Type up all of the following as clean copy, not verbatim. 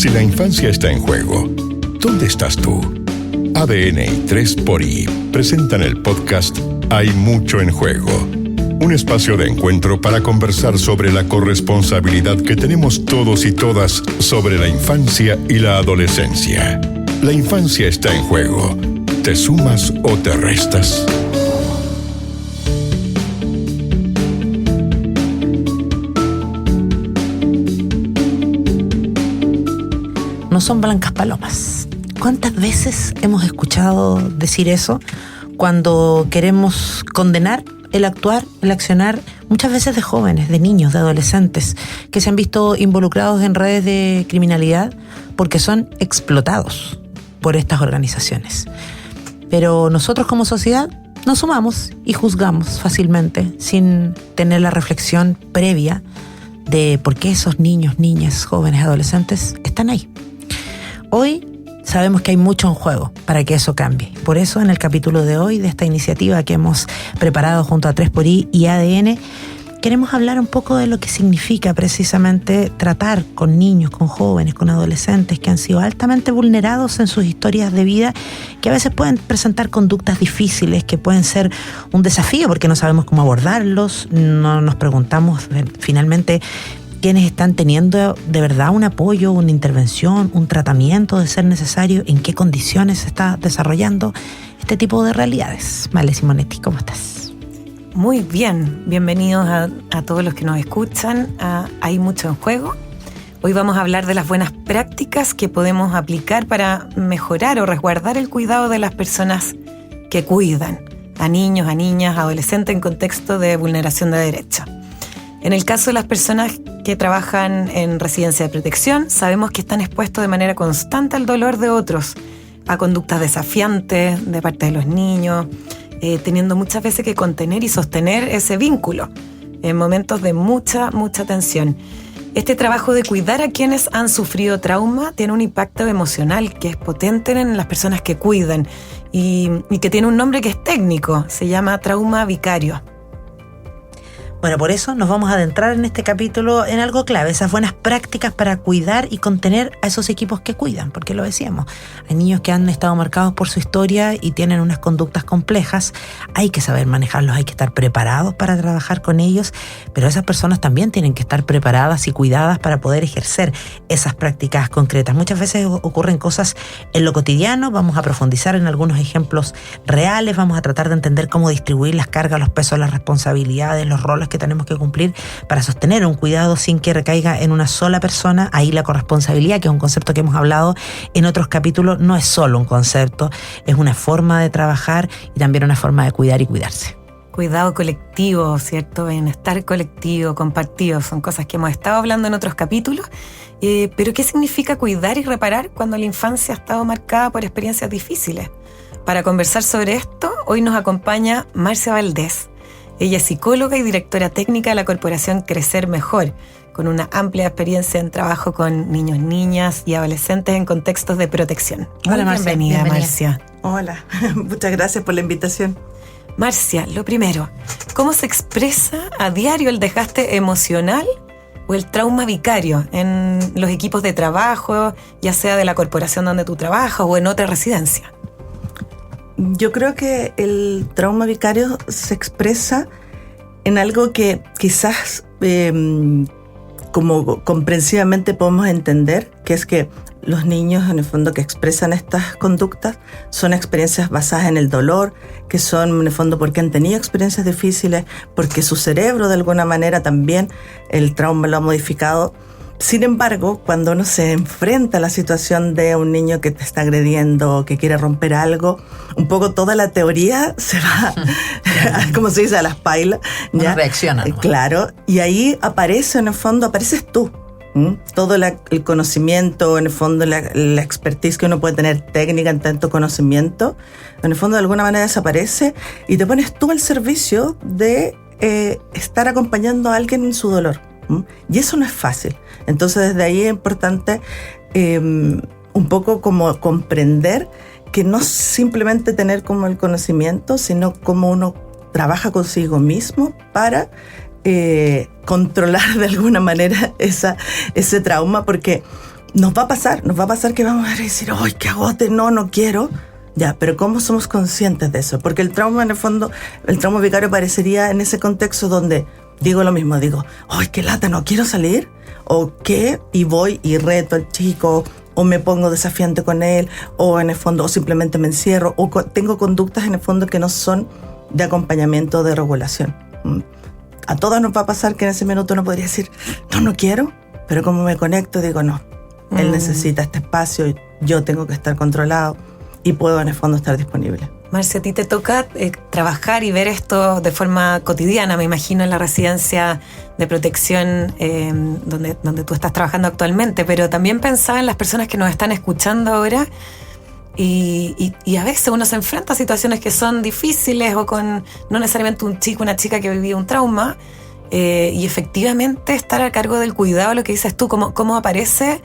Si la infancia está en juego, ¿dónde estás tú? ADN y 3xI presentan el podcast Hay mucho en juego. Un espacio de encuentro para conversar sobre la corresponsabilidad que tenemos todos y todas sobre la infancia y la adolescencia. La infancia está en juego. ¿Te sumas o te restas? No son blancas palomas. ¿Cuántas veces hemos escuchado decir eso cuando queremos condenar el actuar, el accionar, muchas veces de jóvenes, de niños, de adolescentes, que se han visto involucrados en redes de criminalidad porque son explotados por estas organizaciones? Pero nosotros como sociedad nos sumamos y juzgamos fácilmente sin tener la reflexión previa de por qué esos niños, niñas, jóvenes, adolescentes están ahí. Hoy sabemos que hay mucho en juego para que eso cambie. Por eso, en el capítulo de hoy de esta iniciativa que hemos preparado junto a 3xI y ADN, queremos hablar un poco de lo que significa precisamente tratar con niños, con jóvenes, con adolescentes que han sido altamente vulnerados en sus historias de vida, que a veces pueden presentar conductas difíciles, que pueden ser un desafío porque no sabemos cómo abordarlos, no nos preguntamos finalmente quiénes están teniendo de verdad un apoyo, una intervención, un tratamiento de ser necesario, en qué condiciones se está desarrollando este tipo de realidades. Male Simonetti, ¿cómo estás? Muy bien, bienvenidos a todos los que nos escuchan. Hay mucho en juego. Hoy vamos a hablar de las buenas prácticas que podemos aplicar para mejorar o resguardar el cuidado de las personas que cuidan a niños, a niñas, adolescentes en contexto de vulneración de derechos. En el caso de las personas que trabajan en residencia de protección, sabemos que están expuestos de manera constante al dolor de otros, a conductas desafiantes de parte de los niños, teniendo muchas veces que contener y sostener ese vínculo en momentos de mucha tensión. Este trabajo de cuidar a quienes han sufrido trauma tiene un impacto emocional que es potente en las personas que cuidan y que tiene un nombre que es técnico, se llama trauma vicario. Bueno, por eso nos vamos a adentrar en este capítulo en algo clave, esas buenas prácticas para cuidar y contener a esos equipos que cuidan, porque lo decíamos, hay niños que han estado marcados por su historia y tienen unas conductas complejas, hay que saber manejarlos, hay que estar preparados para trabajar con ellos, pero esas personas también tienen que estar preparadas y cuidadas para poder ejercer esas prácticas concretas. Muchas veces ocurren cosas en lo cotidiano, vamos a profundizar en algunos ejemplos reales, vamos a tratar de entender cómo distribuir las cargas, los pesos, las responsabilidades, los roles que tenemos que cumplir para sostener un cuidado sin que recaiga en una sola persona. Ahí la corresponsabilidad, que es un concepto que hemos hablado en otros capítulos, no es solo un concepto, es una forma de trabajar y también una forma de cuidar y cuidarse. Cuidado colectivo, ¿cierto? Bienestar colectivo, compartido, son cosas que hemos estado hablando en otros capítulos. Pero ¿qué significa cuidar y reparar cuando la infancia ha estado marcada por experiencias difíciles? Para conversar sobre esto, hoy nos acompaña Marcia Valdés. Ella es psicóloga y directora técnica de la corporación Crecer Mejor, con una amplia experiencia en trabajo con niños, niñas y adolescentes en contextos de protección. Hola, Marcia. Bienvenida, Marcia. Hola, muchas gracias por la invitación. Marcia, lo primero, ¿cómo se expresa a diario el desgaste emocional o el trauma vicario en los equipos de trabajo, ya sea de la corporación donde tú trabajas o en otra residencia? Yo creo que el trauma vicario se expresa en algo que quizás como comprensivamente podemos entender, que es que los niños en el fondo que expresan estas conductas son experiencias basadas en el dolor, que son en el fondo porque han tenido experiencias difíciles, porque su cerebro de alguna manera también el trauma lo ha modificado. Sin embargo, cuando uno se enfrenta a la situación de un niño que te está agrediendo o que quiere romper algo, un poco toda la teoría se va, como se dice, a las pailas. Uno reacciona, ¿no? Claro, y ahí aparece, en el fondo, apareces tú. Todo el conocimiento, en el fondo la expertise que uno puede tener técnica en tanto conocimiento, en el fondo de alguna manera desaparece y te pones tú al servicio de estar acompañando a alguien en su dolor. Y eso no es fácil. Entonces desde ahí es importante un poco como comprender que no simplemente tener como el conocimiento, sino cómo uno trabaja consigo mismo para controlar de alguna manera ese trauma, porque nos va a pasar que vamos a decir, ¡ay, qué agote! No quiero. Ya, pero ¿cómo somos conscientes de eso? Porque el trauma, en el fondo, el trauma vicario parecería en ese contexto donde digo lo mismo, digo, ¡ay, qué lata, no quiero salir! O qué, y voy y reto al chico, o me pongo desafiante con él, o en el fondo, o simplemente me encierro, o tengo conductas en el fondo que no son de acompañamiento, de regulación. A todos nos va a pasar que en ese minuto uno podría decir, no quiero, pero como me conecto, digo, no, él necesita este espacio, yo tengo que estar controlado y puedo en el fondo estar disponible. Marcia, a ti te toca trabajar y ver esto de forma cotidiana, me imagino, en la residencia de protección donde tú estás trabajando actualmente, pero también pensaba en las personas que nos están escuchando ahora y a veces uno se enfrenta a situaciones que son difíciles o con no necesariamente un chico, una chica que vivía un trauma y efectivamente estar a cargo del cuidado, lo que dices tú, cómo aparece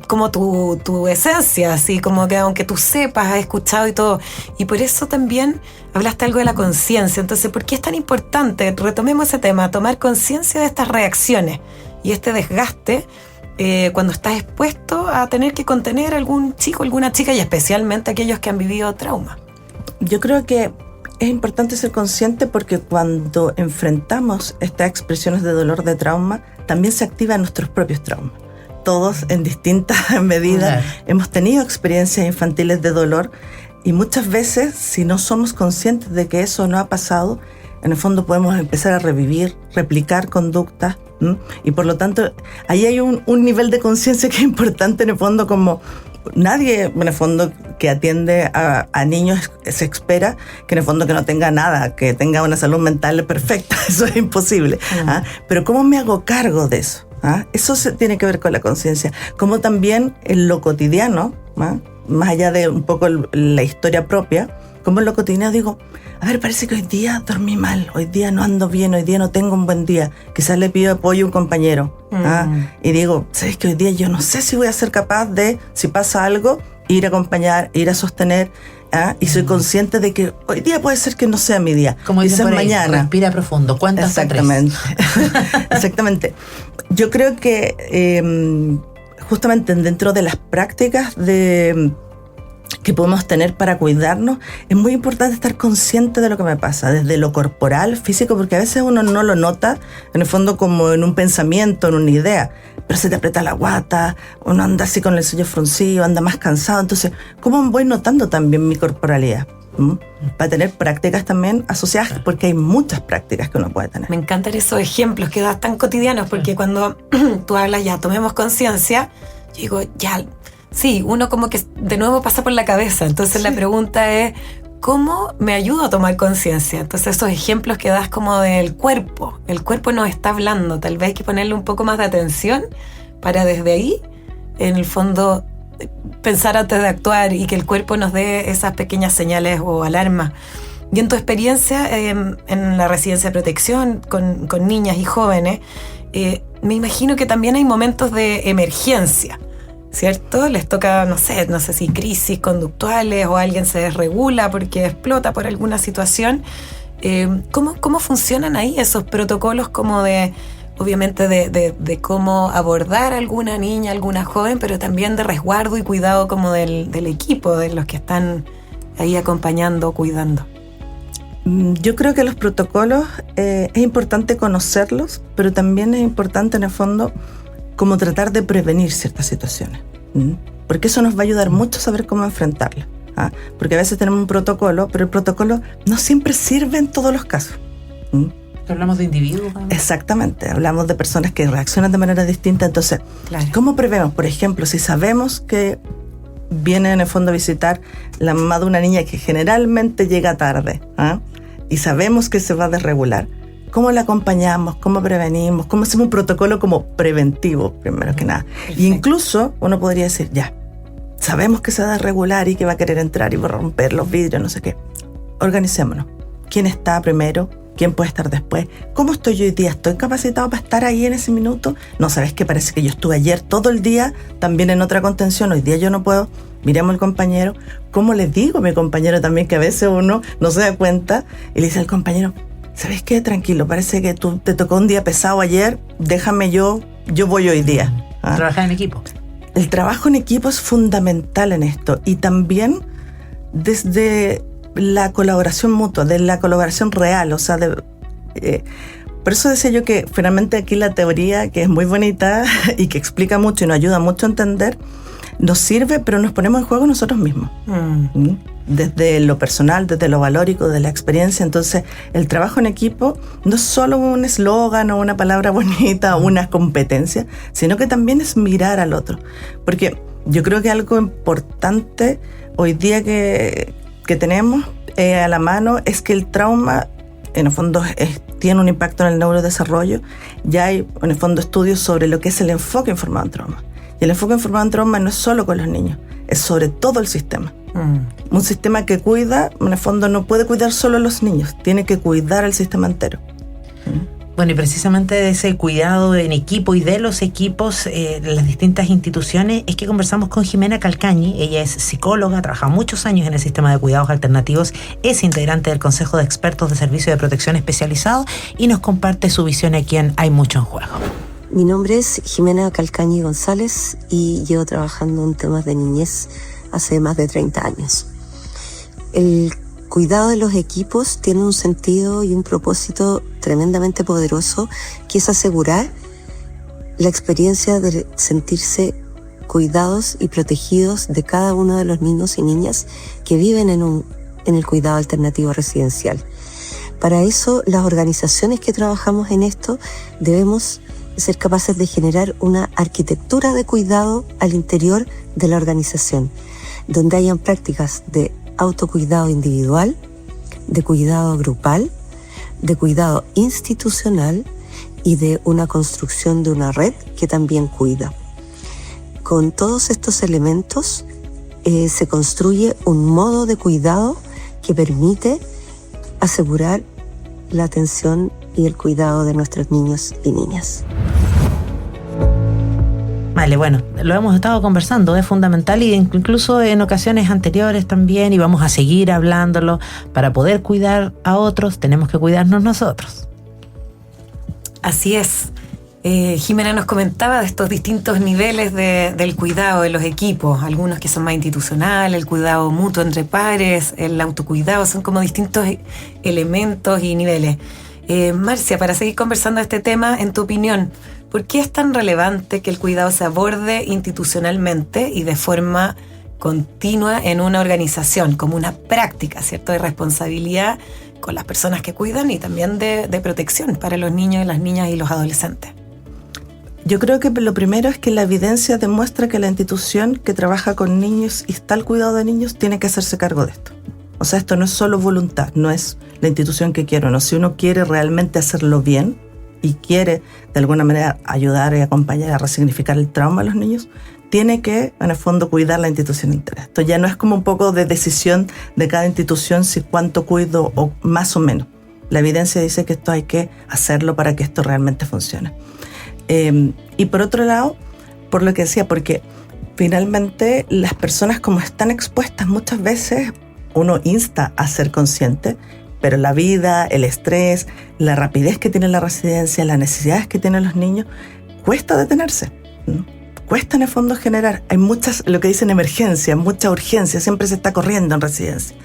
como tu esencia, así como que aunque tú sepas, has escuchado y todo, y por eso también hablaste algo de la conciencia. Entonces, ¿por qué es tan importante? Retomemos ese tema, tomar conciencia de estas reacciones y este desgaste cuando estás expuesto a tener que contener a algún chico, alguna chica, y especialmente aquellos que han vivido trauma. Yo creo que es importante ser consciente porque cuando enfrentamos estas expresiones de dolor, de trauma, también se activan nuestros propios traumas. Todos en distintas medidas hemos tenido experiencias infantiles de dolor y muchas veces, si no somos conscientes de que eso no ha pasado, en el fondo podemos empezar a revivir, replicar conductas, y por lo tanto ahí hay un nivel de conciencia que es importante. En el fondo, como nadie en el fondo que atiende a niños se espera que en el fondo que no tenga nada, que tenga una salud mental perfecta, eso es imposible. Pero ¿cómo me hago cargo de eso? Eso tiene que ver con la conciencia, como también en lo cotidiano, más allá de un poco la historia propia, como en lo cotidiano digo, a ver, parece que hoy día dormí mal, hoy día no ando bien, hoy día no tengo un buen día, quizás le pido apoyo a un compañero, y digo, ¿sabes que hoy día yo no sé si voy a ser capaz de, si pasa algo, ir a acompañar, ir a sostener? Y soy consciente de que hoy día puede ser que no sea mi día, como dicen por ahí, mañana. Respira profundo, cuenta hasta 3. Exactamente. Yo creo que justamente dentro de las prácticas que podemos tener para cuidarnos, es muy importante estar consciente de lo que me pasa, desde lo corporal, físico, porque a veces uno no lo nota, en el fondo como en un pensamiento, en una idea, pero se te aprieta la guata, uno anda así con el ceño fruncido, anda más cansado. Entonces, ¿cómo voy notando también mi corporalidad? Para tener prácticas también asociadas, porque hay muchas prácticas que uno puede tener. Me encantan esos ejemplos que das tan cotidianos, porque cuando tú hablas ya, tomemos conciencia, yo digo, ya, sí, uno como que de nuevo pasa por la cabeza. Entonces la pregunta es, ¿cómo me ayudo a tomar conciencia? Entonces esos ejemplos que das como del cuerpo, el cuerpo nos está hablando, tal vez hay que ponerle un poco más de atención para desde ahí, en el fondo, pensar antes de actuar y que el cuerpo nos dé esas pequeñas señales o alarmas. Y en tu experiencia en la residencia de protección con niñas y jóvenes, me imagino que también hay momentos de emergencia, ¿cierto? Les toca, no sé si crisis conductuales o alguien se desregula porque explota por alguna situación. ¿Cómo funcionan ahí esos protocolos como de, obviamente, de cómo abordar a alguna niña, alguna joven, pero también de resguardo y cuidado como del equipo, de los que están ahí acompañando, cuidando? Yo creo que los protocolos es importante conocerlos, pero también es importante en el fondo como tratar de prevenir ciertas situaciones, porque eso nos va a ayudar mucho a saber cómo enfrentarlas. Porque a veces tenemos un protocolo, pero el protocolo no siempre sirve en todos los casos. Hablamos de individuos, ¿no? Exactamente, hablamos de personas que reaccionan de manera distinta. Entonces, claro, ¿cómo prevemos? Por ejemplo, si sabemos que viene en el fondo a visitar la mamá de una niña que generalmente llega tarde, y sabemos que se va a desregular, ¿cómo la acompañamos? ¿Cómo prevenimos? ¿Cómo hacemos un protocolo como preventivo, primero que nada? Perfecto. Y incluso uno podría decir, ya, sabemos que se va a desregular y que va a querer entrar y va a romper los vidrios, no sé qué. Organicémonos. ¿Quién está primero? ¿Quién puede estar después? ¿Cómo estoy yo hoy día? ¿Estoy capacitado para estar ahí en ese minuto? No, ¿sabes qué? Parece que yo estuve ayer todo el día también en otra contención. Hoy día yo no puedo. Miremos al compañero. ¿Cómo le digo a mi compañero también que a veces uno no se da cuenta y le dice al compañero, ¿sabes qué? Tranquilo, parece que te tocó un día pesado ayer. Déjame yo voy hoy día. Trabajar en equipo. el trabajo en equipo es fundamental en esto, y también desde la colaboración mutua, de la colaboración real, o sea, por eso decía yo que finalmente aquí la teoría, que es muy bonita y que explica mucho y nos ayuda mucho a entender, nos sirve, pero nos ponemos en juego nosotros mismos. Desde lo personal, desde lo valórico, de la experiencia. Entonces, el trabajo en equipo no es solo un eslogan o una palabra bonita o una competencia, sino que también es mirar al otro. Porque yo creo que algo importante hoy día que tenemos a la mano es que el trauma, en el fondo, tiene un impacto en el neurodesarrollo. Ya hay, en el fondo, estudios sobre lo que es el enfoque informado en trauma. Y el enfoque informado en trauma no es solo con los niños, es sobre todo el sistema. Un sistema que cuida, en el fondo, no puede cuidar solo a los niños, tiene que cuidar al sistema entero. Bueno, y precisamente de ese cuidado en equipo y de los equipos de las distintas instituciones es que conversamos con Jimena Calcañi. Ella es psicóloga, ha trabajado muchos años en el sistema de cuidados alternativos, es integrante del Consejo de Expertos de Servicio de Protección Especializado y nos comparte su visión aquí en Hay Mucho en Juego. Mi nombre es Jimena Calcañi González y llevo trabajando en temas de niñez hace más de 30 años. El cuidado de los equipos tiene un sentido y un propósito tremendamente poderoso, que es asegurar la experiencia de sentirse cuidados y protegidos de cada uno de los niños y niñas que viven en el cuidado alternativo residencial. Para eso, las organizaciones que trabajamos en esto debemos ser capaces de generar una arquitectura de cuidado al interior de la organización, donde hayan prácticas de autocuidado individual, de cuidado grupal, de cuidado institucional y de una construcción de una red que también cuida. Con todos estos elementos se construye un modo de cuidado que permite asegurar la atención y el cuidado de nuestros niños y niñas. Vale, bueno, lo hemos estado conversando, es fundamental, y incluso en ocasiones anteriores también, y vamos a seguir hablándolo. Para poder cuidar a otros, tenemos que cuidarnos nosotros. Así es. Jimena nos comentaba de estos distintos niveles del cuidado de los equipos, algunos que son más institucionales, el cuidado mutuo entre pares, el autocuidado, son como distintos elementos y niveles. Marcia, para seguir conversando de este tema, en tu opinión, ¿por qué es tan relevante que el cuidado se aborde institucionalmente y de forma continua en una organización, como una práctica, ¿cierto?, de responsabilidad con las personas que cuidan y también de protección para los niños y las niñas y los adolescentes? Yo creo que lo primero es que la evidencia demuestra que la institución que trabaja con niños y está al cuidado de niños tiene que hacerse cargo de esto. O sea, esto no es solo voluntad, no es la institución que quiere o no. Si uno quiere realmente hacerlo bien y quiere de alguna manera ayudar y acompañar a resignificar el trauma de los niños, tiene que, en el fondo, cuidar la institución entera. Esto ya no es como un poco de decisión de cada institución si cuánto cuido o más o menos. La evidencia dice que esto hay que hacerlo para que esto realmente funcione. Y por otro lado, por lo que decía, porque finalmente las personas, como están expuestas muchas veces, uno insta a ser consciente, pero la vida, el estrés, la rapidez que tiene la residencia, las necesidades que tienen los niños, cuesta detenerse, ¿no? Cuesta en el fondo generar. Hay muchas, lo que dicen emergencia, mucha urgencia, siempre se está corriendo en residencia.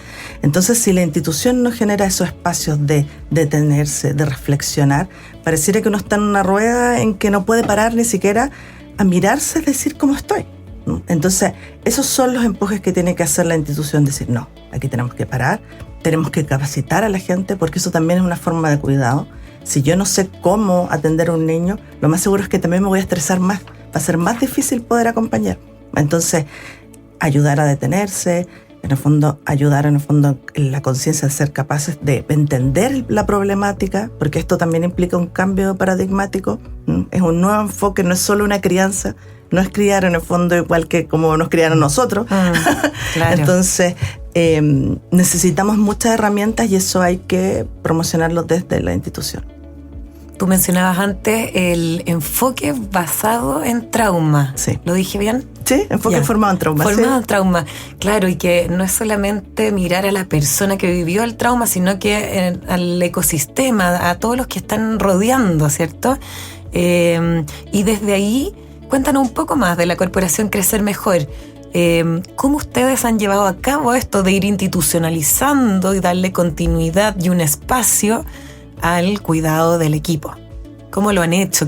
Entonces, si la institución no genera esos espacios de detenerse, de reflexionar, pareciera que uno está en una rueda en que no puede parar ni siquiera a mirarse y decir cómo estoy, ¿no? Entonces, esos son los empujes que tiene que hacer la institución, decir, no, aquí tenemos que parar, tenemos que capacitar a la gente, porque eso también es una forma de cuidado. Si yo no sé cómo atender a un niño, lo más seguro es que también me voy a estresar más, va a ser más difícil poder acompañar. Entonces, ayudar a detenerse, en el fondo, ayudar en la conciencia de ser capaces de entender la problemática, porque esto también implica un cambio paradigmático, es un nuevo enfoque, no es solo una crianza, no es criar en el fondo igual que como nos criaron nosotros. Claro. Entonces, necesitamos muchas herramientas y eso hay que promocionarlo desde la institución. Tú mencionabas antes el enfoque basado en trauma. Sí. ¿Lo dije bien? Sí, enfoque formado en trauma. Formado sí. en trauma, claro, y que no es solamente mirar a la persona que vivió el trauma, sino que al ecosistema, a todos los que están rodeando, ¿cierto? Y desde ahí, cuéntanos un poco más de la Corporación Crecer Mejor. ¿Cómo ustedes han llevado a cabo esto de ir institucionalizando y darle continuidad y un espacio al cuidado del equipo? ¿Cómo lo han hecho?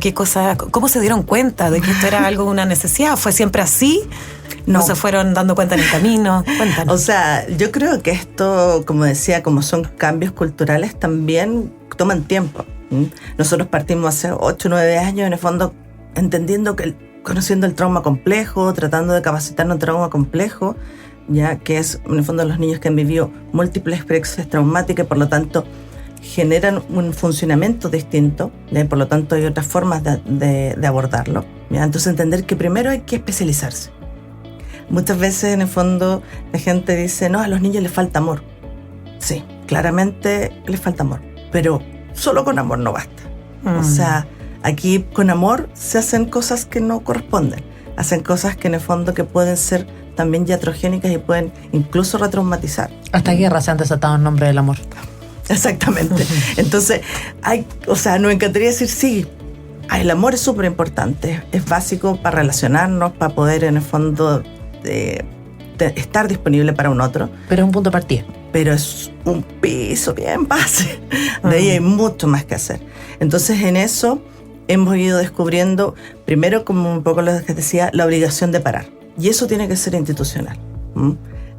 ¿Cómo se dieron cuenta de que esto era algo, una necesidad? ¿Fue siempre así? ¿No se fueron dando cuenta en el camino? Cuéntanos. O sea, yo creo que esto, como decía, como son cambios culturales, también toman tiempo. Nosotros partimos hace 8 o 9 años, en el fondo, entendiendo conociendo el trauma complejo, tratando de capacitarnos en trauma complejo, ya que es, en el fondo, los niños que han vivido múltiples experiencias traumáticas y, por lo tanto, generan un funcionamiento distinto, ¿ya? Por lo tanto hay otras formas de abordarlo, ¿ya? Entonces entender que primero hay que especializarse. Muchas veces en el fondo la gente dice, no, a los niños les falta amor. Sí, claramente les falta amor, pero solo con amor no basta. O sea, aquí con amor se hacen cosas que no corresponden, hacen cosas que en el fondo que pueden ser también iatrogénicas y pueden incluso retraumatizar. Hasta guerras se han desatado en nombre del amor. Exactamente. Entonces, nos encantaría decir sí, el amor es súper importante, es básico para relacionarnos, para poder en el fondo estar disponible para un otro. Pero es un punto de partida. Pero es un piso bien base. De ahí hay mucho más que hacer. Entonces, en eso hemos ido descubriendo, primero, como un poco lo que decía, la obligación de parar. Y eso tiene que ser institucional.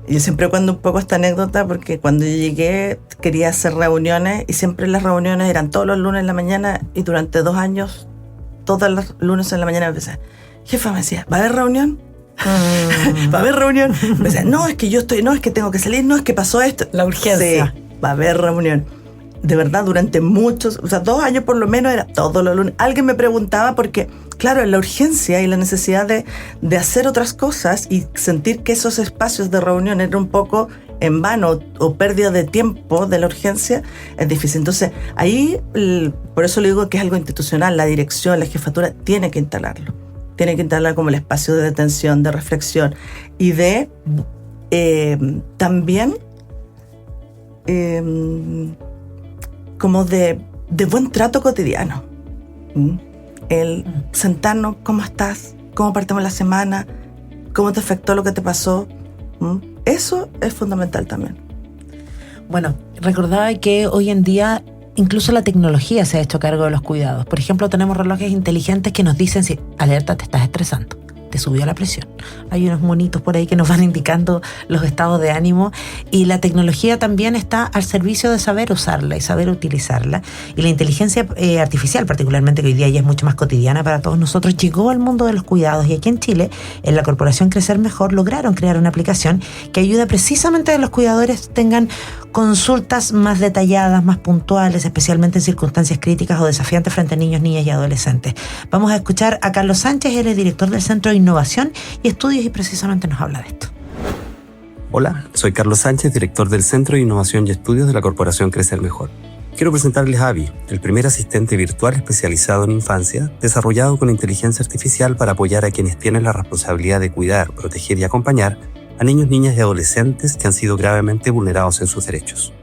Yo siempre cuento un poco esta anécdota porque cuando yo llegué quería hacer reuniones y siempre las reuniones eran todos los lunes en la mañana y durante 2 años, todos los lunes en la mañana me decía, jefa, me decía, ¿va a haber reunión? ¿Va a haber reunión? Me decía, no, es que yo estoy, no, es que tengo que salir, no, es que pasó esto. La urgencia. Sí, va a haber reunión. De verdad, durante muchos, 2 años por lo menos era todos los lunes. Alguien me preguntaba porque, claro, la urgencia y la necesidad de hacer otras cosas y sentir que esos espacios de reunión eran un poco en vano o pérdida de tiempo de la urgencia, es difícil. Entonces, ahí, por eso le digo que es algo institucional, la dirección, la jefatura tiene que instalarlo. Tiene que instalarlo como el espacio de detención, de reflexión y de también como de buen trato cotidiano. El sentarnos, ¿cómo estás? ¿Cómo partimos la semana? ¿Cómo te afectó lo que te pasó? Eso es fundamental también. Bueno, recordaba que hoy en día incluso la tecnología se ha hecho cargo de los cuidados. Por ejemplo, tenemos relojes inteligentes que nos dicen si, alerta, te estás estresando, te subió la presión. Hay unos monitos por ahí que nos van indicando los estados de ánimo y la tecnología también está al servicio de saber usarla y saber utilizarla. Y la inteligencia artificial, particularmente, que hoy día ya es mucho más cotidiana para todos nosotros, llegó al mundo de los cuidados y aquí en Chile, en la Corporación Crecer Mejor, lograron crear una aplicación que ayuda precisamente a que los cuidadores tengan consultas más detalladas, más puntuales, especialmente en circunstancias críticas o desafiantes frente a niños, niñas y adolescentes. Vamos a escuchar a Carlos Sánchez, él es director del Centro de Innovación y Estudios y precisamente nos habla de esto. Hola, soy Carlos Sánchez, director del Centro de Innovación y Estudios de la Corporación Crecer Mejor. Quiero presentarles a Abby, el primer asistente virtual especializado en infancia, desarrollado con inteligencia artificial para apoyar a quienes tienen la responsabilidad de cuidar, proteger y acompañar a niños, niñas y adolescentes que han sido gravemente vulnerados en sus derechos.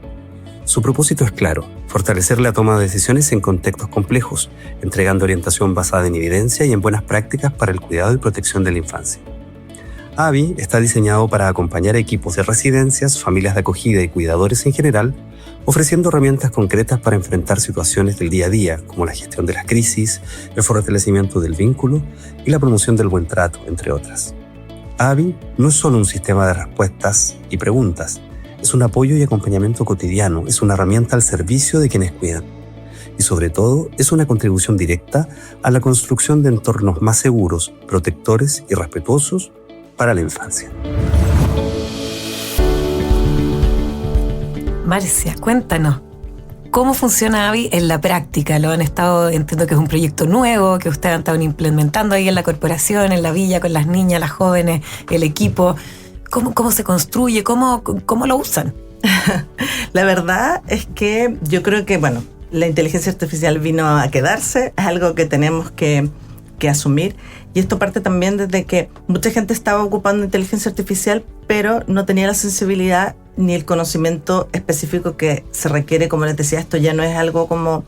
Su propósito es claro: fortalecer la toma de decisiones en contextos complejos, entregando orientación basada en evidencia y en buenas prácticas para el cuidado y protección de la infancia. Abby está diseñado para acompañar a equipos de residencias, familias de acogida y cuidadores en general, ofreciendo herramientas concretas para enfrentar situaciones del día a día, como la gestión de las crisis, el fortalecimiento del vínculo y la promoción del buen trato, entre otras. Abby no es solo un sistema de respuestas y preguntas, es un apoyo y acompañamiento cotidiano, es una herramienta al servicio de quienes cuidan. Y sobre todo, es una contribución directa a la construcción de entornos más seguros, protectores y respetuosos para la infancia. Marcia, cuéntanos, ¿cómo funciona Abby en la práctica? Lo han estado, entiendo que es un proyecto nuevo, que ustedes han estado implementando ahí en la corporación, en la villa, con las niñas, las jóvenes, el equipo. ¿Cómo se construye? ¿Cómo lo usan? La verdad es que yo creo que, la inteligencia artificial vino a quedarse, es algo que tenemos que asumir. Y esto parte también desde que mucha gente estaba ocupando inteligencia artificial, pero no tenía la sensibilidad ni el conocimiento específico que se requiere. Como les decía, esto ya no es algo como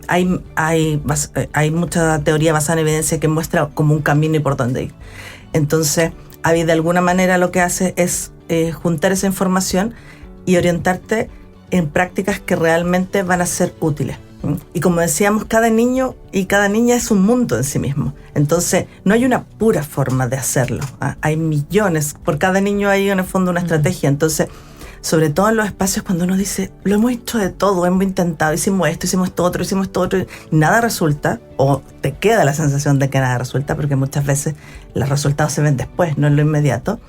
hay mucha teoría basada en evidencia que muestra como un camino y por dónde ir. Entonces, Abby de alguna manera lo que hace es juntar esa información y orientarte en prácticas que realmente van a ser útiles. Y como decíamos, cada niño y cada niña es un mundo en sí mismo. Entonces, no hay una pura forma de hacerlo. Hay millones. Por cada niño hay en el fondo una estrategia. Entonces, sobre todo en los espacios cuando uno dice, lo hemos hecho de todo, hemos intentado, hicimos esto otro, y nada resulta, o te queda la sensación de que nada resulta, porque muchas veces los resultados se ven después, no en lo inmediato.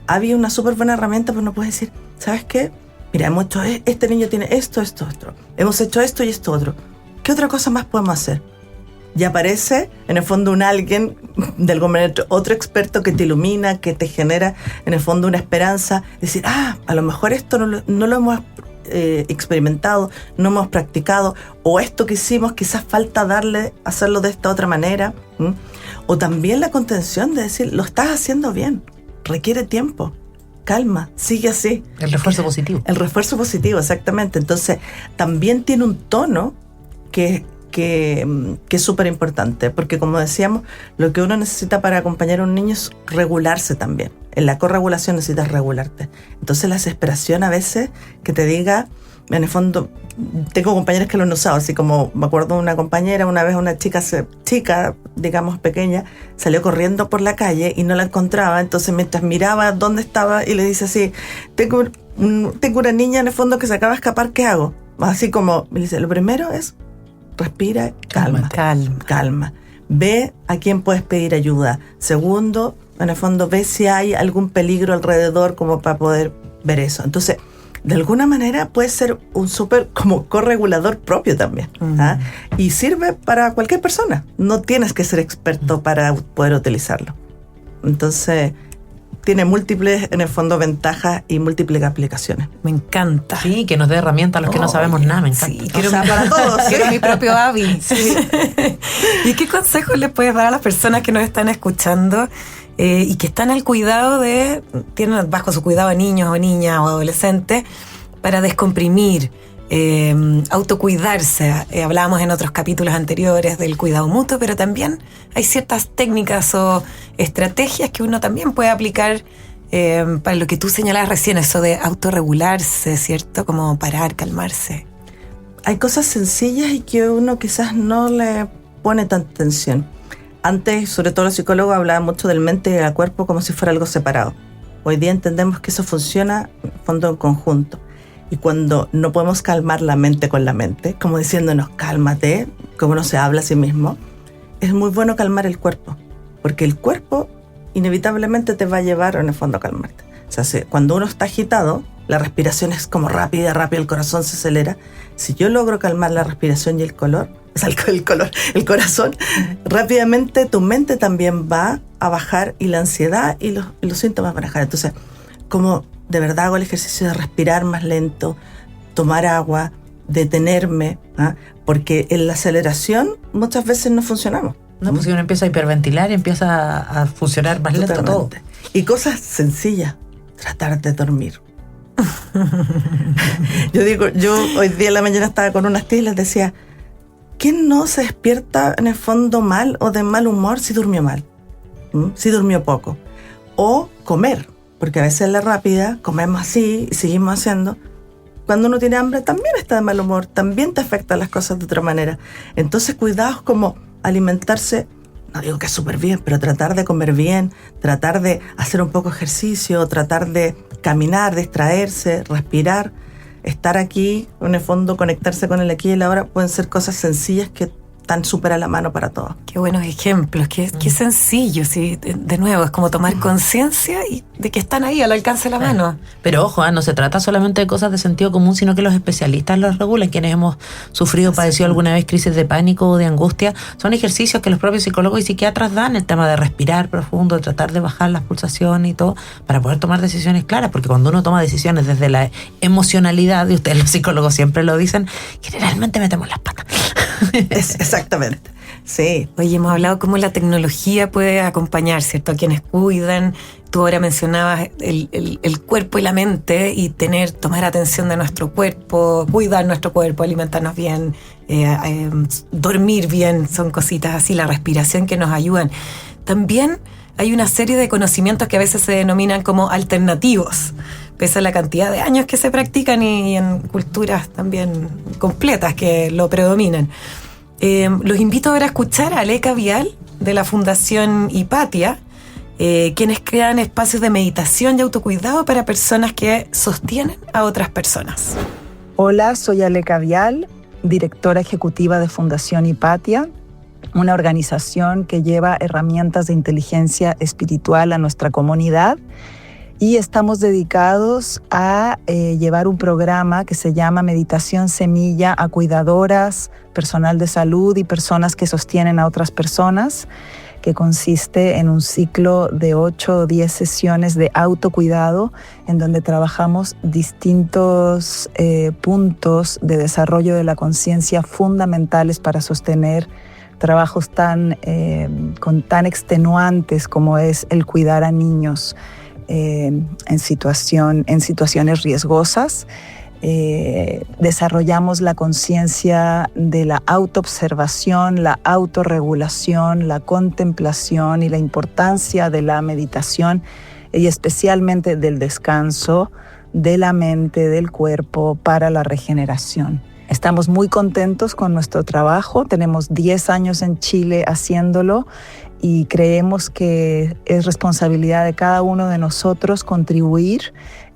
Había una súper buena herramienta, pues uno puede decir, ¿sabes qué? Mira, hemos hecho, este niño tiene esto. Hemos hecho esto y esto otro. ¿Qué otra cosa más podemos hacer? Y aparece, en el fondo, alguien, de algún momento, otro experto que te ilumina, que te genera, en el fondo, una esperanza. Decir, a lo mejor esto no lo hemos experimentado, no hemos practicado, o esto que hicimos quizás falta hacerlo de esta otra manera. O también la contención de decir, lo estás haciendo bien, requiere tiempo. Calma, sigue así. El refuerzo positivo. El refuerzo positivo, exactamente. Entonces, también tiene un tono que es súper importante, porque como decíamos, lo que uno necesita para acompañar a un niño es regularse también. En la corregulación necesitas regularte. Entonces, la desesperación a veces que te diga, en el fondo, tengo compañeras que lo han usado, así como me acuerdo de una compañera, una vez una chica, digamos pequeña, salió corriendo por la calle y no la encontraba, entonces mientras miraba dónde estaba y le dice así, tengo una niña en el fondo que se acaba de escapar, ¿qué hago? Así como, me dice, lo primero es, respira, calma. Ve a quién puedes pedir ayuda. Segundo, en el fondo, ve si hay algún peligro alrededor como para poder ver eso. Entonces, de alguna manera puede ser un súper como corregulador propio también. Y sirve para cualquier persona. No tienes que ser experto para poder utilizarlo. Entonces, tiene múltiples, en el fondo, ventajas y múltiples aplicaciones. Me encanta. Sí, que nos dé herramientas a los que no sabemos nada, me encanta. Sí, quiero para todos. Quiero mi propio Abby. Sí. ¿Y qué consejos le puedes dar a las personas que nos están escuchando y que están al cuidado tienen bajo su cuidado a niños o niñas o adolescentes para descomprimir, autocuidarse? Hablábamos en otros capítulos anteriores del cuidado mutuo, pero también hay ciertas técnicas o estrategias que uno también puede aplicar para lo que tú señalabas recién, eso de autorregularse, ¿cierto? Como parar, calmarse. Hay cosas sencillas y que uno quizás no le pone tanta atención. Antes, sobre todo los psicólogos, hablaban mucho del mente y del cuerpo como si fuera algo separado. Hoy día entendemos que eso funciona en fondo en conjunto. Y cuando no podemos calmar la mente con la mente, como diciéndonos, cálmate, como uno se habla a sí mismo, es muy bueno calmar el cuerpo, porque el cuerpo inevitablemente te va a llevar en el fondo a calmarte. O sea, cuando uno está agitado, la respiración es como rápida, el corazón se acelera. Si yo logro calmar la respiración y el corazón, rápidamente tu mente también va a bajar y la ansiedad y los síntomas van a bajar. Entonces, como de verdad hago el ejercicio de respirar más lento, tomar agua, detenerme, porque en la aceleración muchas veces no funcionamos. No, pues si uno empieza a hiperventilar y empieza a funcionar más lento todo. Y cosas sencillas, tratar de dormir. Yo hoy día en la mañana estaba con unas tías y les decía, ¿quién no se despierta en el fondo mal o de mal humor si durmió mal? Si durmió poco. O comer, porque a veces en la rápida comemos así y seguimos haciendo. Cuando uno tiene hambre también está de mal humor, también te afectan las cosas de otra manera. Entonces cuidados como alimentarse, no digo que es súper bien, pero tratar de comer bien, tratar de hacer un poco de ejercicio, tratar de caminar, distraerse, respirar, estar aquí, en el fondo conectarse con el aquí y el ahora, pueden ser cosas sencillas que están súper a la mano para todos. Qué buenos ejemplos, qué sencillo, sí, de nuevo, es como tomar conciencia y de que están ahí al alcance de la mano. Pero ojo, no se trata solamente de cosas de sentido común, sino que los especialistas los regulan. Quienes hemos sufrido, padecido alguna vez crisis de pánico o de angustia, son ejercicios que los propios psicólogos y psiquiatras dan, el tema de respirar profundo, de tratar de bajar las pulsaciones y todo, para poder tomar decisiones claras, porque cuando uno toma decisiones desde la emocionalidad, y ustedes los psicólogos siempre lo dicen, generalmente metemos las patas. Exactamente, sí. Oye, hemos hablado cómo la tecnología puede acompañar, ¿cierto?, a quienes cuidan. Tú ahora mencionabas el cuerpo y la mente y tomar atención de nuestro cuerpo, cuidar nuestro cuerpo, alimentarnos bien, dormir bien, son cositas así, la respiración que nos ayudan. También hay una serie de conocimientos que a veces se denominan como alternativos, pese a la cantidad de años que se practican y en culturas también completas que lo predominan. Los invito ahora a escuchar a Aleka Vial de la Fundación Hipatia, quienes crean espacios de meditación y autocuidado para personas que sostienen a otras personas. Hola, soy Aleka Vial, directora ejecutiva de Fundación Hipatia, una organización que lleva herramientas de inteligencia espiritual a nuestra comunidad, y estamos dedicados a llevar un programa que se llama Meditación Semilla a cuidadoras, personal de salud y personas que sostienen a otras personas, que consiste en un ciclo de 8 o 10 sesiones de autocuidado en donde trabajamos distintos puntos de desarrollo de la conciencia fundamentales para sostener trabajos tan extenuantes como es el cuidar a niños en situaciones riesgosas. Desarrollamos la conciencia de la autoobservación, la autorregulación, la contemplación y la importancia de la meditación y especialmente del descanso de la mente, del cuerpo para la regeneración. Estamos muy contentos con nuestro trabajo, tenemos 10 años en Chile haciéndolo y creemos que es responsabilidad de cada uno de nosotros contribuir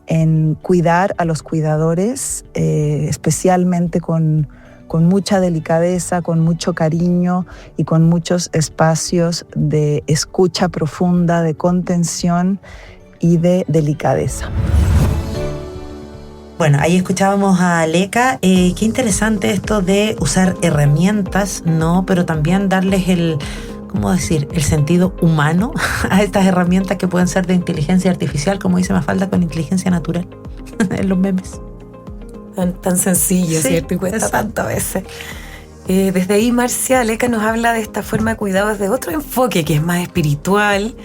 en cuidar a los cuidadores, especialmente con mucha delicadeza, con mucho cariño y con muchos espacios de escucha profunda, de contención y de delicadeza. Bueno, ahí escuchábamos a Aleka. Qué interesante esto de usar herramientas, ¿no? Pero también darles el sentido humano a estas herramientas que pueden ser de inteligencia artificial, como dice Mafalda, con inteligencia natural en los memes. Tan sencillo, sí, ¿cierto? Y cuesta tanto a veces. Desde ahí, Marcia, Aleka nos habla de esta forma de cuidado desde otro enfoque que es más espiritual,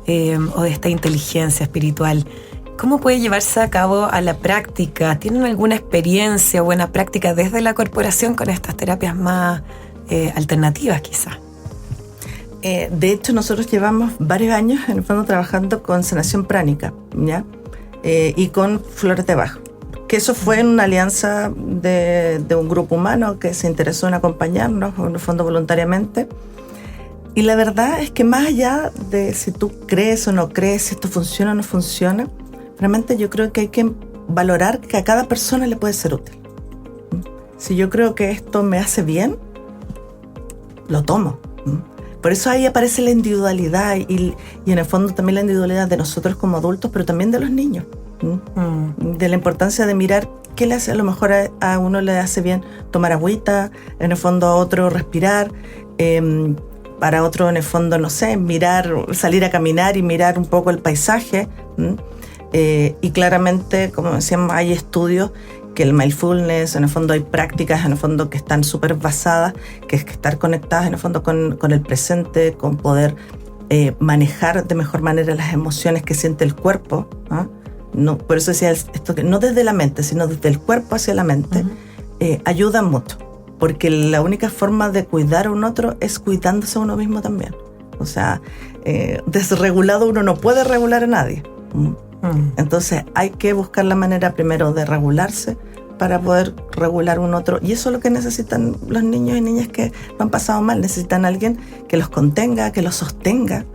o de esta inteligencia espiritual. ¿Cómo puede llevarse a cabo a la práctica? ¿Tienen alguna experiencia o buena práctica desde la corporación con estas terapias más alternativas, quizás? De hecho, nosotros llevamos varios años en el fondo trabajando con sanación pránica, ¿ya? Y con flores de Bach. Que eso fue en una alianza de un grupo humano que se interesó en acompañarnos, en el fondo voluntariamente. Y la verdad es que más allá de si tú crees o no crees, si esto funciona o no funciona, realmente yo creo que hay que valorar que a cada persona le puede ser útil. Si yo creo que esto me hace bien, lo tomo. Por eso ahí aparece la individualidad y en el fondo también la individualidad de nosotros como adultos, pero también de los niños. De la importancia de mirar qué le hace, a lo mejor a uno le hace bien tomar agüita, en el fondo a otro respirar, para otro en el fondo, no sé, salir a caminar y mirar un poco el paisaje. Y claramente, como decíamos, hay estudios que el mindfulness, en el fondo hay prácticas en el fondo que están súper basadas, que es que estar conectadas en el fondo con el presente, con poder manejar de mejor manera las emociones que siente el cuerpo. No, por eso decía esto, que no desde la mente, sino desde el cuerpo hacia la mente, ayuda mucho, porque la única forma de cuidar a un otro es cuidándose a uno mismo también. O sea, desregulado uno no puede regular a nadie. Entonces hay que buscar la manera primero de regularse para poder regular un otro, y eso es lo que necesitan los niños y niñas que lo han pasado mal. Necesitan a alguien que los contenga, que los sostenga,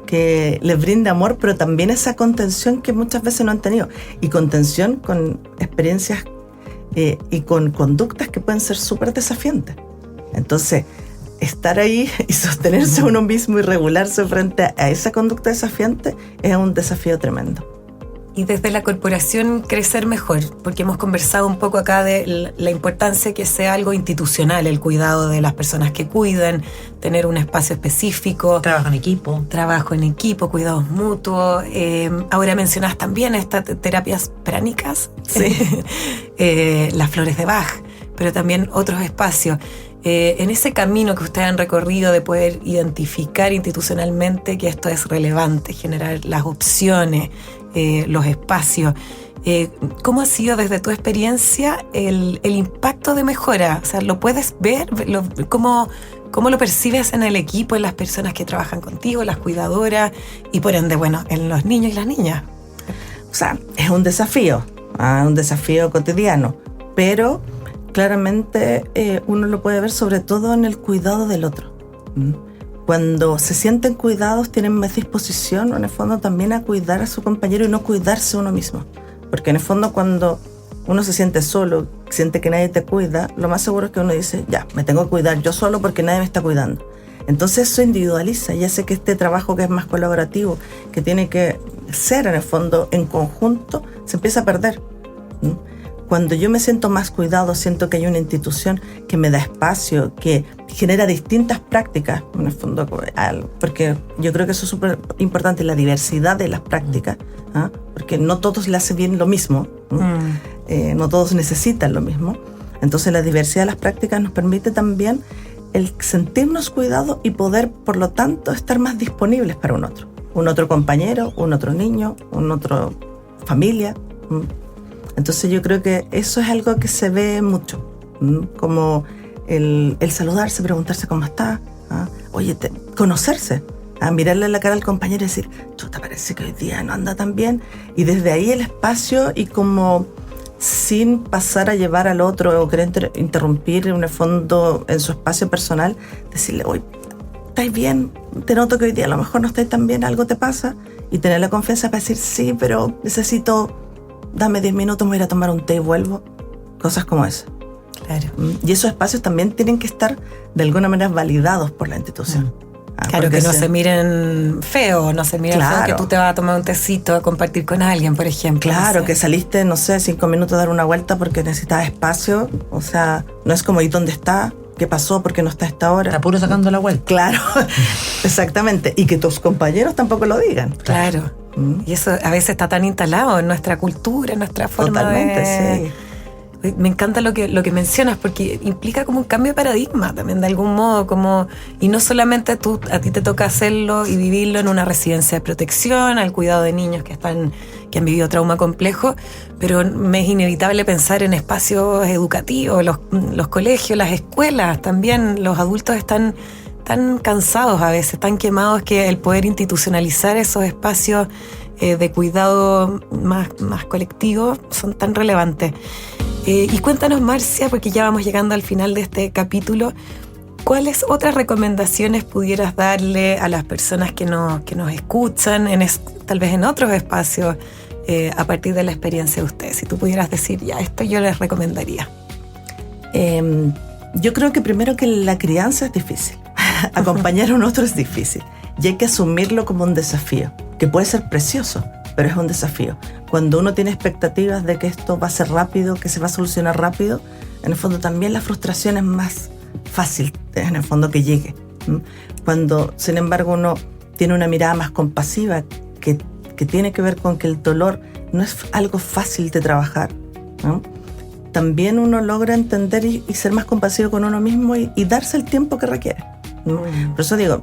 que les brinde amor, pero también esa contención que muchas veces no han tenido, y contención con experiencias y con conductas que pueden ser súper desafiantes. Entonces estar ahí y sostenerse uno mismo y regularse frente a esa conducta desafiante es un desafío tremendo. Y desde la corporación crecer mejor, porque hemos conversado un poco acá de la importancia que sea algo institucional, el cuidado de las personas que cuidan, tener un espacio específico. Trabajo en equipo, cuidados mutuos. Ahora mencionas también estas terapias pránicas, sí. Las flores de Bach, pero también otros espacios. En ese camino que ustedes han recorrido de poder identificar institucionalmente que esto es relevante, generar las opciones, los espacios, ¿Cómo ha sido desde tu experiencia el impacto de mejora? O sea, ¿lo puedes ver? ¿Cómo lo percibes en el equipo, en las personas que trabajan contigo, las cuidadoras y por ende, bueno, en los niños y las niñas? O sea, es un desafío cotidiano, pero claramente uno lo puede ver sobre todo en el cuidado del otro. Cuando se sienten cuidados, tienen más disposición, en el fondo, también a cuidar a su compañero y no cuidarse uno mismo. Porque en el fondo, cuando uno se siente solo, siente que nadie te cuida, lo más seguro es que uno dice, ya, me tengo que cuidar yo solo porque nadie me está cuidando. Entonces eso individualiza y hace que este trabajo que es más colaborativo, que tiene que ser en el fondo en conjunto, se empieza a perder. Cuando yo me siento más cuidado, siento que hay una institución que me da espacio, que genera distintas prácticas, en el fondo, porque yo creo que eso es súper importante, la diversidad de las prácticas, porque no todos le hacen bien lo mismo, no todos necesitan lo mismo. Entonces la diversidad de las prácticas nos permite también el sentirnos cuidados y poder, por lo tanto, estar más disponibles para un otro compañero, un otro niño, un otro familia. Entonces yo creo que eso es algo que se ve mucho, como el saludarse, preguntarse cómo está, oye, conocerse, mirarle la cara al compañero y decir, chuta, parece que hoy día no anda tan bien, y desde ahí el espacio y como sin pasar a llevar al otro o querer interrumpir en el fondo en su espacio personal, decirle, oye, ¿estáis bien? Te noto que hoy día a lo mejor no estáis tan bien, algo te pasa, y tener la confianza para decir, sí, pero necesito... dame 10 minutos, voy a ir a tomar un té y vuelvo. Cosas como esa. Claro. Y esos espacios también tienen que estar de alguna manera validados por la institución. Claro, que no se miren feo, no se miren feo que tú te vas a tomar un tecito a compartir con alguien, por ejemplo. Claro, no sé. que saliste, 5 minutos a dar una vuelta porque necesitabas espacio. O sea, no es como, ¿y dónde está? ¿Qué pasó? ¿Por qué no está a esta hora? Está puro sacando la vuelta. Claro, exactamente. Y que tus compañeros tampoco lo digan. Claro. Y eso a veces está tan instalado en nuestra cultura, en nuestra forma Totalmente, sí. Me encanta lo que mencionas, porque implica como un cambio de paradigma también, de algún modo, como, y no solamente a ti te toca hacerlo y vivirlo en una residencia de protección, al cuidado de niños que han vivido trauma complejo, pero me es inevitable pensar en espacios educativos, los colegios, las escuelas, también los adultos están tan cansados a veces, tan quemados, que el poder institucionalizar esos espacios de cuidado más colectivos son tan relevantes. Y cuéntanos, Marcia, porque ya vamos llegando al final de este capítulo, ¿cuáles otras recomendaciones pudieras darle a las personas que nos escuchan, tal vez en otros espacios, a partir de la experiencia de ustedes? Si tú pudieras decir, ya, esto yo les recomendaría. Yo creo que primero que la crianza es difícil. Acompañar a un otro es difícil y hay que asumirlo como un desafío, que puede ser precioso, pero es un desafío. Cuando uno tiene expectativas de que esto va a ser rápido, que se va a solucionar rápido, en el fondo también la frustración es más fácil, en el fondo, que llegue. Cuando, sin embargo, uno tiene una mirada más compasiva, que tiene que ver con que el dolor no es algo fácil de trabajar, ¿no? También uno logra entender y ser más compasivo con uno mismo y darse el tiempo que requiere. Por eso digo,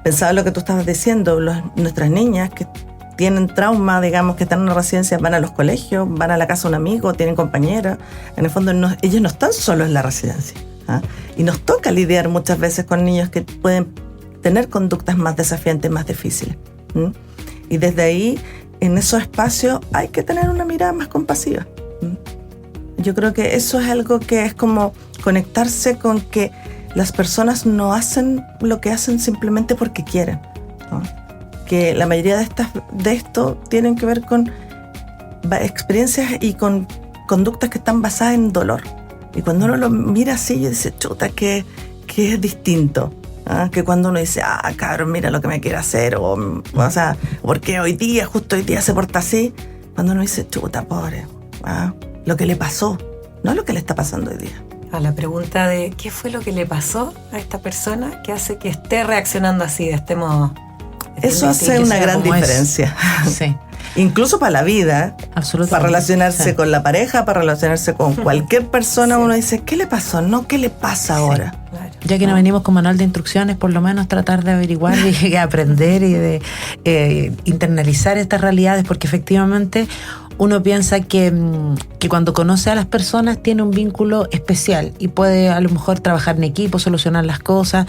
pensaba lo que tú estabas diciendo, nuestras niñas que tienen trauma, digamos, que están en una residencia, van a los colegios, van a la casa de un amigo, tienen compañeras, en el fondo ellos no están solos en la residencia, y nos toca lidiar muchas veces con niños que pueden tener conductas más desafiantes, más difíciles, y desde ahí, en esos espacios, hay que tener una mirada más compasiva. Yo creo que eso es algo que es como conectarse con que las personas no hacen lo que hacen simplemente porque quieren, ¿no? Que la mayoría de esto tienen que ver con experiencias y con conductas que están basadas en dolor. Y cuando uno lo mira así, dice, chuta, que es distinto. Que cuando uno dice, cabrón, mira lo que me quiere hacer, o sea, ¿por qué justo hoy día se porta así? Cuando uno dice, chuta, pobre, lo que le pasó, no lo que le está pasando hoy día. A la pregunta de qué fue lo que le pasó a esta persona que hace que esté reaccionando así, de este modo. Eso hace una gran diferencia. Sí. Incluso para la vida, absolutamente, para relacionarse sí. con la pareja, para relacionarse con cualquier persona, sí. Uno dice, ¿qué le pasó? No, ¿qué le pasa ahora? Sí, claro. Ya que no venimos con manual de instrucciones, por lo menos tratar de averiguar y aprender y de internalizar estas realidades, porque efectivamente uno piensa que cuando conoce a las personas tiene un vínculo especial y puede a lo mejor trabajar en equipo, solucionar las cosas.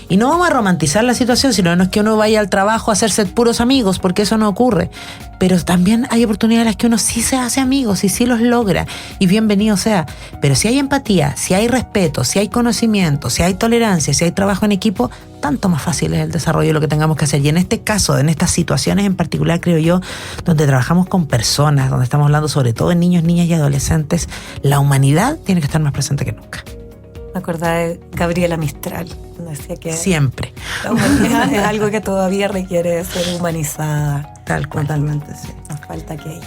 Y no vamos a romantizar la situación, sino no es que uno vaya al trabajo a hacerse puros amigos, porque eso no ocurre. Pero también hay oportunidades en las que uno sí se hace amigos y sí los logra, y bienvenido sea. Pero si hay empatía, si hay respeto, si hay conocimiento, si hay tolerancia, si hay trabajo en equipo, tanto más fácil es el desarrollo de lo que tengamos que hacer. Y en este caso, en estas situaciones en particular, creo yo, donde trabajamos con personas, donde estamos hablando sobre todo de niños, niñas y adolescentes, la humanidad tiene que estar más presente que nunca. Me acordaba de Gabriela Mistral, cuando decía que siempre la humanidad es algo que todavía requiere ser humanizada. Tal cual. Totalmente, sí. Nos falta aquello.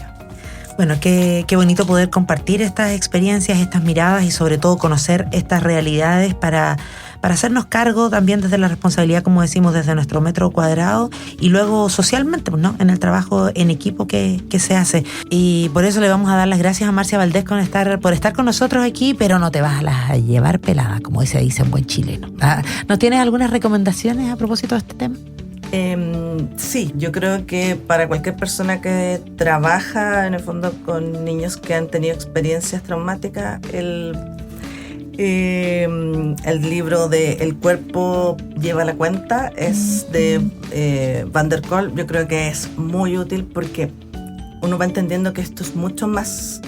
Bueno, qué bonito poder compartir estas experiencias, estas miradas y sobre todo conocer estas realidades para hacernos cargo también desde la responsabilidad, como decimos, desde nuestro metro cuadrado y luego socialmente, ¿no? En el trabajo en equipo que se hace. Y por eso le vamos a dar las gracias a Marcia Valdés por estar con nosotros aquí, pero no te vas a llevar pelada, como se dice en buen chileno. ¿No tienes algunas recomendaciones a propósito de este tema? Sí, yo creo que para cualquier persona que trabaja en el fondo con niños que han tenido experiencias traumáticas, el libro de El cuerpo lleva la cuenta es de Van der Kolk. Yo creo que es muy útil porque uno va entendiendo que esto es mucho más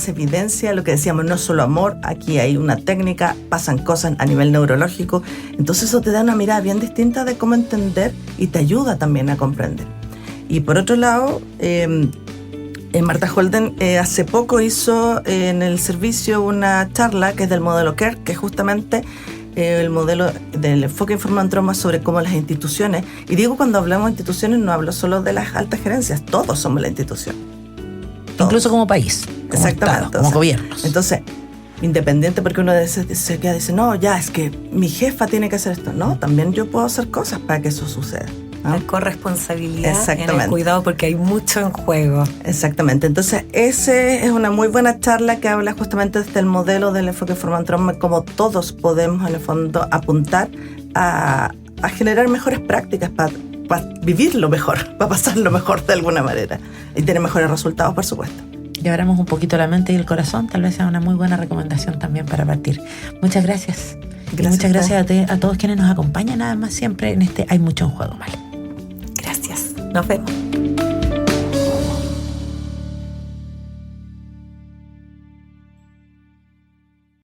evidencia, lo que decíamos, no solo amor, aquí hay una técnica, pasan cosas a nivel neurológico, entonces eso te da una mirada bien distinta de cómo entender y te ayuda también a comprender. Y por otro lado, Marta Holden hace poco hizo en el servicio una charla que es del modelo CARE, que es justamente el modelo del enfoque informado en trauma sobre cómo las instituciones, y digo cuando hablamos de instituciones no hablo solo de las altas gerencias, todos somos la institución. Todos. Incluso como país, como exactamente, Estado, como gobiernos. Entonces, independiente, porque uno se queda y dice, no, ya, es que mi jefa tiene que hacer esto. No, también yo puedo hacer cosas para que eso suceda. La corresponsabilidad en el cuidado, porque hay mucho en juego. Exactamente. Entonces, ese es una muy buena charla que habla justamente del modelo del enfoque informado en trauma, cómo todos podemos, en el fondo, apuntar a generar mejores prácticas para vivirlo mejor, para pasarlo mejor de alguna manera y tener mejores resultados, por supuesto. Llevaremos un poquito la mente y el corazón, tal vez sea una muy buena recomendación también para partir. Muchas gracias. Muchas gracias a todos quienes nos acompañan, nada más siempre en este Hay Mucho en Juego, ¿vale? Gracias. Nos vemos.